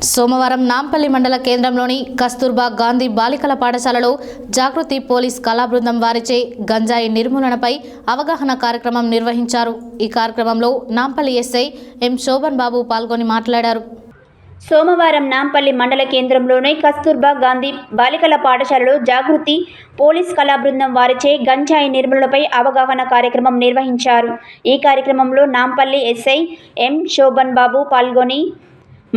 సోమవారం నాంపల్లి మండల కేంద్రంలోని కస్తూర్బా గాంధీ బాలికల పాఠశాలలో జాగృతి పోలీస్ కళా బృందం వారిచే గంజాయి నిర్మూలనపై అవగాహన కార్యక్రమం నిర్వహించారు। ఈ కార్యక్రమంలో నాంపల్లి ఎస్ఐ ఎం శోభన్ బాబు పాల్గొని మాట్లాడారు। సోమవారం నాంపల్లి మండల కేంద్రంలోని కస్తూర్బా గాంధీ బాలికల పాఠశాలలో జాగృతి పోలీస్ కళా బృందం వారిచే గంజాయి నిర్మూలనపై అవగాహన కార్యక్రమం నిర్వహించారు। ఈ కార్యక్రమంలో నాంపల్లి ఎస్ఐ ఎం శోభన్ బాబు పాల్గొని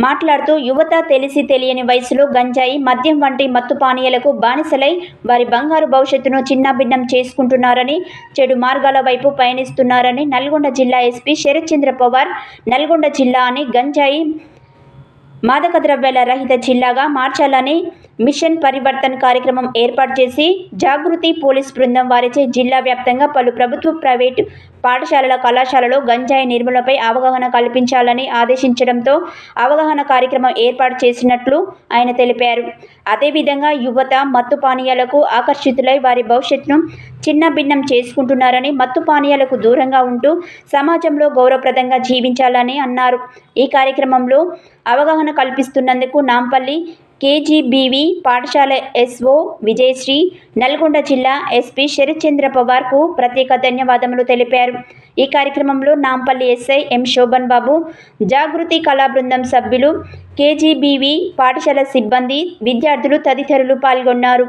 మాట్లాడుతూ యువత తెలిసి తెలియని వయసులో గంజాయి, మద్యం వంటి మత్తు పానీయాలకు బానిసలై వారి బంగారు భవిష్యత్తును చిన్నాభిన్నం చేసుకుంటున్నారని, చెడు మార్గాల వైపు పయనిస్తున్నారని, నల్గొండ జిల్లా ఎస్పీ శరత్ చంద్ర పవార్ నల్గొండ జిల్లాని గంజాయి మాదక ద్రవ్యాల రహిత జిల్లాగా మార్చాలని మిషన్ పరివర్తన్ కార్యక్రమం ఏర్పాటు చేసి జాగృతి పోలీస్ బృందం వారిచే జిల్లా వ్యాప్తంగా పలు ప్రభుత్వ, ప్రైవేటు పాఠశాలల, కళాశాలలో గంజాయి నిర్మూలనపై అవగాహన కల్పించాలని ఆదేశించడంతో అవగాహన కార్యక్రమం ఏర్పాటు చేసినట్లు ఆయన తెలిపారు। అదేవిధంగా యువత మత్తు పానీయాలకు ఆకర్షితులై వారి భవిష్యత్తును చిన్నభిన్నం చేసుకుంటున్నారని, మత్తు పానీయాలకు దూరంగా ఉంటూ సమాజంలో గౌరవప్రదంగా జీవించాలని అన్నారు। ఈ కార్యక్రమంలో అవగాహన కల్పిస్తున్నందుకు నాంపల్లి కేజీబీవీ పాఠశాల ఎస్ఓ విజయశ్రీ, నల్గొండ జిల్లా ఎస్పీ శరత్ చంద్ర పవార్కు ప్రత్యేక ధన్యవాదములు తెలిపారు। ఈ కార్యక్రమంలో నాంపల్లి ఎస్ఐ ఎం శోభన్ బాబు, జాగృతి కళా బృందం సభ్యులు, కేజీబీవీ పాఠశాల సిబ్బంది, విద్యార్థులు తదితరులు పాల్గొన్నారు।